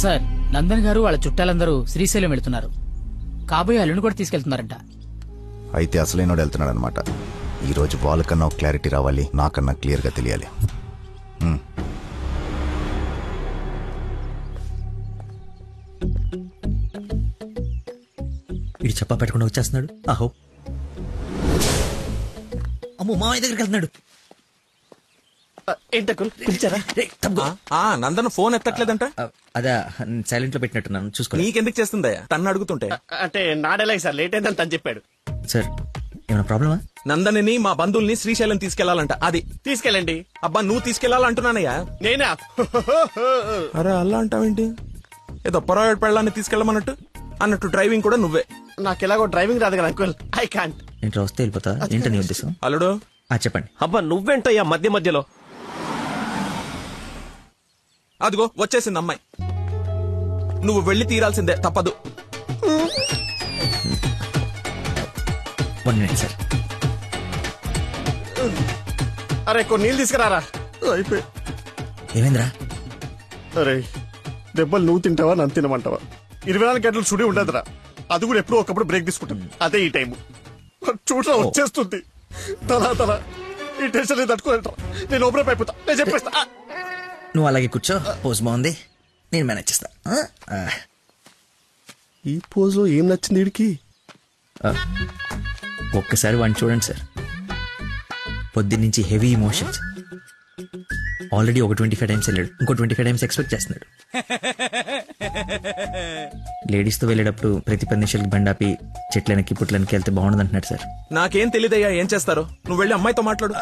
Sir, Nandan గారు వాళ్ళ చుట్టాలందరూ శ్రీశైలం వెళ్తున్నారు. కాబోయే అల్లుని కూడా తీసుకెళ్తున్నారంట. అయితే అసలైనోడు వెళ్తున్నాడు అనమాట. ఈ రోజు వాళ్ళకన్నా ఒక క్లారిటీ రావాలి, నాకన్నా క్లియర్ గా తెలియాలి. ఇది చెప్పా పెట్టకుండా వచ్చేస్తున్నాడు. ఆహో, అమ్మో, మామయ్య దగ్గరికి వెళ్తున్నాడు. నందన ఫోన్ ఎత్తట్లేదంట. అదా సైలెంట్ లో పెట్టినట్టున్నాను, చూసుకో. నీకెందుకు చేస్తుందా తన్ను అడుగుతుంటే? అంటే నాడేలాగ సార్, లేట్ అయిందని తను చెప్పాడు. సార్, ఏమైనా ప్రాబ్లమా? నందనిని మా బంధువుల్ని శ్రీశైలం తీసుకెళ్లాలంట. అది తీసుకెళ్ళండి. అబ్బా, నువ్వు తీసుకెళ్లాలంటున్నానయ్యా. నేనా? అరే అలా అంటావేంటి? ఏదో పొరపాటు పెళ్ళాన్ని తీసుకెళ్ళమన్నట్టు అన్నట్టు డ్రైవింగ్ కూడా నువ్వే. నాకు ఎలాగో డ్రైవింగ్ రాదు కదా అంకుల్, ఐ కాంట్. ఇంట్లో వస్తే వెళ్ళిపోతా. ఏంటని ఉద్దేశం? అల్లుడు చెప్పండి. అబ్బా నువ్వేంటయ్యా మధ్య మధ్యలో? అదిగో వచ్చేసింది అమ్మాయి. నువ్వు వెళ్ళి తీరాల్సిందే, తప్పదు. 1 minute సార్. అరే కొన్ని నీళ్ళు తీసుకురారా. అయిపోయి. ఏమైందిరా? అరే దెబ్బలు నువ్వు తింటావా నన్ను తినమంటావా? 24 గంటలు సుడి ఉండదురా. అది కూడా ఎప్పుడో ఒకప్పుడు బ్రేక్ తీసుకుంటాం. అదే ఈ టైం. చూడరా వచ్చేస్తుంది. తలా ఈ టెన్షన్ తట్టుకోలేట. నేను ఓపెన్ అయిపోతా, నేను చెప్పేస్తా. నువ్వు అలాగే కూర్చో. పోజ్ బాగుంది, నేను మేనేజ్ చేస్తా. ఈ పోజ్ లో ఏం నచ్చింది వీడికి? ఒక్కసారి వాడిని చూడండి సార్. పొద్దున్నుంచి హెవీ ఇమోషన్స్. ఆల్రెడీ ఒక 25 టైమ్స్ వెళ్ళాడు, ఇంకో 25 టైమ్స్ ఎక్స్పెక్ట్ చేస్తున్నాడు. లేడీస్ తో వెళ్ళేటప్పుడు ప్రతి 10 నిమిషాలకి బండాపి చెట్లనికి పుట్లనికి వెళ్తే బాగుండదు అంటున్నాడు సార్. నాకేం తెలియదయ్యా ఏం చేస్తారో. నువ్వు వెళ్ళి అమ్మాయితో మాట్లాడు.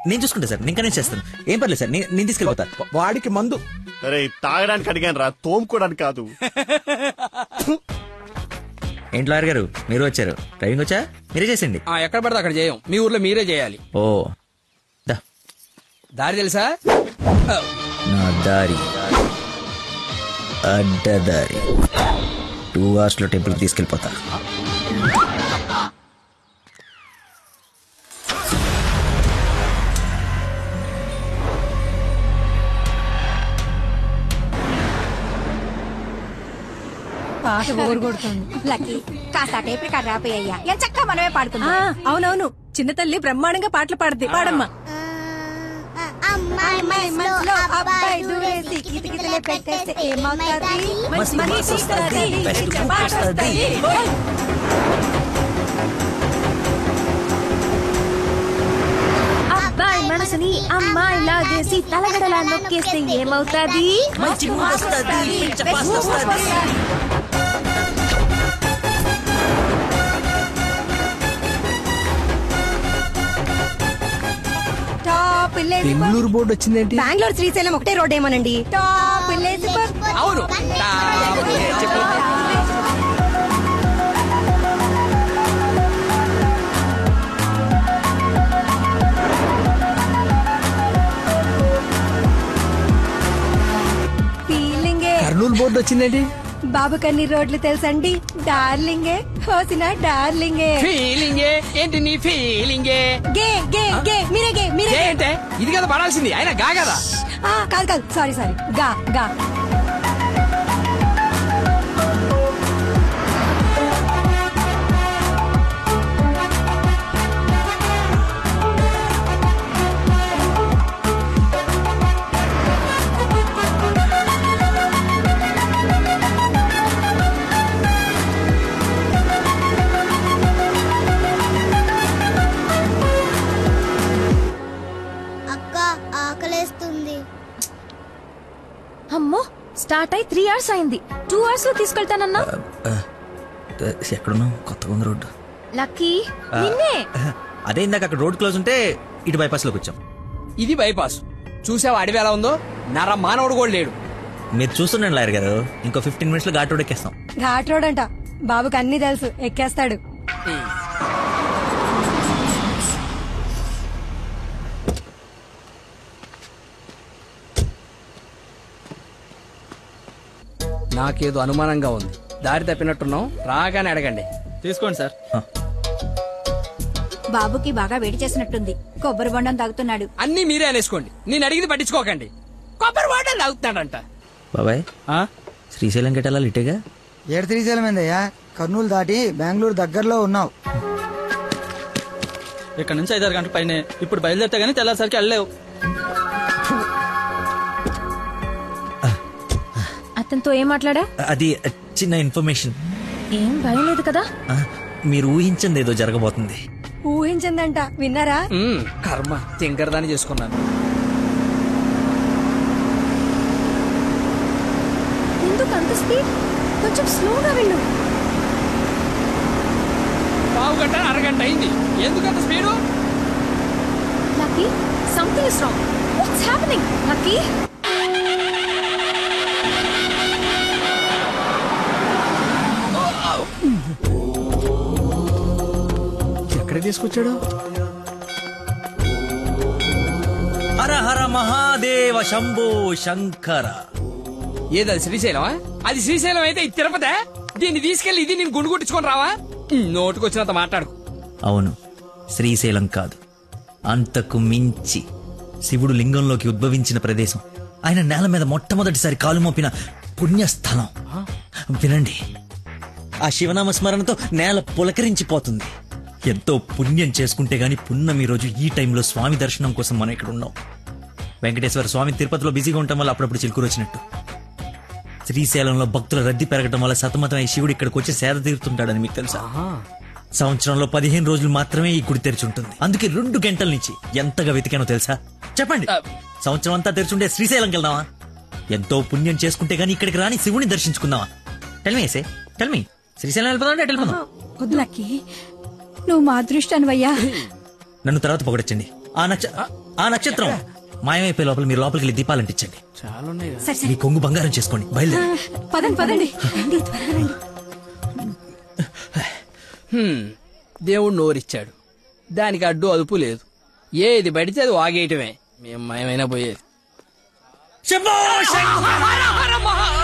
నేను చూసుకుంటా సార్, నేను కనెక్ట్ చేస్తాను. ఏం పర్లేదు సార్, నేను తీసుకెళ్ళిపోతా. వాడికి మందు. అరే తాగడానికి అడిగాను రా, తోముకోవడానికి కాదు. ఏంటి లాయర్ గారు, మీరు వచ్చారు? డ్రైవింగ్ వచ్చా? మీరే చేసండి. ఎక్కడ పడితే అక్కడ చేయం, మీ ఊర్లో మీరే చేయాలి. ఓ, దారి తెలుసా? నా దారి అడ్డదారి. 2 hours లో టెంపుల్కి తీసుకెళ్ళిపోతా. పాట బోరుగొడుతుంది. లక్కీ కాస్త టేపు ఇక్కడ రాపోయ్యా, ఎంచక్క మనమే పాడుకుందాం. అవునవును, చిన్న తల్లి బ్రహ్మాండంగా పాటలు పాడుద్ది. పాడమ్మా. అమ్మాయి మనసులో అబ్బాయి దూరేసి కితకితలే పెట్టేస్తే ఏమవుతాది? మంచి మనిషి వస్తది, మంచి పాట వస్తది. అబ్బాయి మనసుని అమ్మాయి లాగేసి తలగడలా నొక్కేస్తే ఏమవుతాది? మంచి మూడ్ వస్తది, మంచి పాట వస్తది. బెంగళూరు బోర్డు వచ్చిందేంటి? బెంగళూరు శ్రీశైలం ఒకటే రోడ్ ఏమోనండి. అవును. కర్నూలు బోర్డు వచ్చిందేంటి? బాబు కన్ని రోడ్లు తెలుసండి. డార్లింగే హోసిన డార్లింగే. ఫీలింగే ఏంటి నీ ఫీలింగే? గే గే గే మీరే గే మీరే. ఏంటే ఇది కదా పడాల్సింది, ఆయన గా కదా. కాదు కాదు, సారీ సారీ, గా గా. అమ్మో, స్టార్ట్ అయి 3 hours అయింది. 2 hours లో తీసుకెళ్తానన్నా. ఎక్కడున్నావు? కొత్తగా ఉంది రోడ్డు. లక్కీ నిన్నే. అదే ఇందాక అక్కడ రోడ్ క్లోజ్ ఉంటే ఇటు బైపాస్ లోకి వచ్చాం. ఇది బైపాస్. చూసావా అడవి ఎలా ఉందో? నర మానవుడు కూడా లేడు. మీరు చూస్తున్నాను లాయర్ గారు, ఇంకో 15 minutes లో ఘాట్ రోడ్ ఎక్కేస్తాం. ఘాట్ రోడ్ అంట, బాబుకి అన్ని తెలుసు, ఎక్కేస్తాడు. నాకేదో అనుమానంగా ఉంది. దారి తప్పినట్టున్నాం, రాగానే అడగండి. తీసుకోండి సార్. బాబుకి బాగా వేడి చేసినట్టుంది, కొబ్బరి బొండం తాగుతున్నాడు. అన్ని మీరే అనేసుకోండి, నేను అడిగింది పట్టించుకోకండి. కొబ్బరి బొండం తాగుతున్నాడంట. బాబాయ్, శ్రీశైలం గెటాల ఇటేగా. ఏడు శ్రీశైలం ఏందయ్యా, కర్నూలు దాటి బెంగళూరు దగ్గరలో ఉన్నావు. ఇక్కడ నుంచి 5-6 గంటల పైన. ఇప్పుడు బయలుదేరితే గానీ తెల్లాసరికి వెళ్ళలేవు. అతనితో ఏం మాట్లాడా? అది చిన్న ఇన్ఫర్మేషన్. ఏం భయం లేదు కదా? మీరు ఊహించింది ఏదో జరగబోతుంది. ఊహించిందంట, విన్నారా? కర్మ తింకరదాన్ని చేసుకున్నాను. ఎందుకు అంత స్పీడ్? కొంచెం స్లోగా వెళ్ళు. పావు గంట అరగంట అయింది, ఎందుకు అంత speed? Lucky, something is wrong. What's happening? Lucky, ఎక్కడ తీసుకొచ్చాడు? హర హర మహాదేవ శంభో శంకర. ఏది శ్రీశైలమా? అది శ్రీశైలం అయితే ఇది తిరుపతే. దీన్ని తీసుకెళ్లి ఇది నేను గుండు కొట్టించుకొని రావా? నోటుకొచ్చినంత మాట్లాడు. అవును, శ్రీశైలం కాదు, అంతకు మించి శివుడు లింగంలోకి ఉద్భవించిన ప్రదేశం, ఆయన నేల మీద మొట్టమొదటిసారి కాలు మోపిన పుణ్యస్థలం. వినండి, ఆ శివనామ స్మరణతో నేల పులకరించిపోతుంది. ఎంతో పుణ్యం చేసుకుంటే గాని పున్నమి రోజు ఈ టైంలో స్వామి దర్శనం కోసం మనం ఇక్కడ ఉన్నాం. వెంకటేశ్వర స్వామి తిరుపతిలో బిజీగా ఉండటం వల్ల అప్పుడప్పుడు చిలుకూరు వచ్చినట్టు. శ్రీశైలంలో భక్తుల రద్దీ పెరగడం వల్ల సతమతమై శివుడు ఇక్కడికి వచ్చి సేద తీరుతుంటాడని మీకు తెలుసా? సంవత్సరంలో 15 రోజులు మాత్రమే ఈ గుడి తెరిచి ఉంటుంది. అందుకే 2 గంటల నుంచి ఎంతగా వెతికానో తెలుసా? చెప్పండి, సంవత్సరం అంతా తెరిచుండే శ్రీశైలంకి వెళ్దామా? ఎంతో పుణ్యం చేసుకుంటే గానీ ఇక్కడికి రాని శివుని దర్శించుకుందామా? టెల్మీ శ్రీశైలం వెళ్ళిపోదాం. వద్దు లక్కీ, నువ్వు మా అదృష్టానివయ్యా. నన్ను తర్వాత పొగడొచ్చండి. ఆ నక్షత్రం మాయమైపోయే లోపల మీరు లోపలికి వెళ్ళి దీపాలంటించండి. మీ కొంగు బంగారం చేసుకోండి. బయలుదేరి పదండి. రండి, త్వరగా రండి. దేవుడు నోరిచ్చాడు, దానికి అడ్డు అదుపు లేదు. ఏది పడితే అది వాగేయటమే. మేము మయమైనా పోయేది. శంభో శంకర.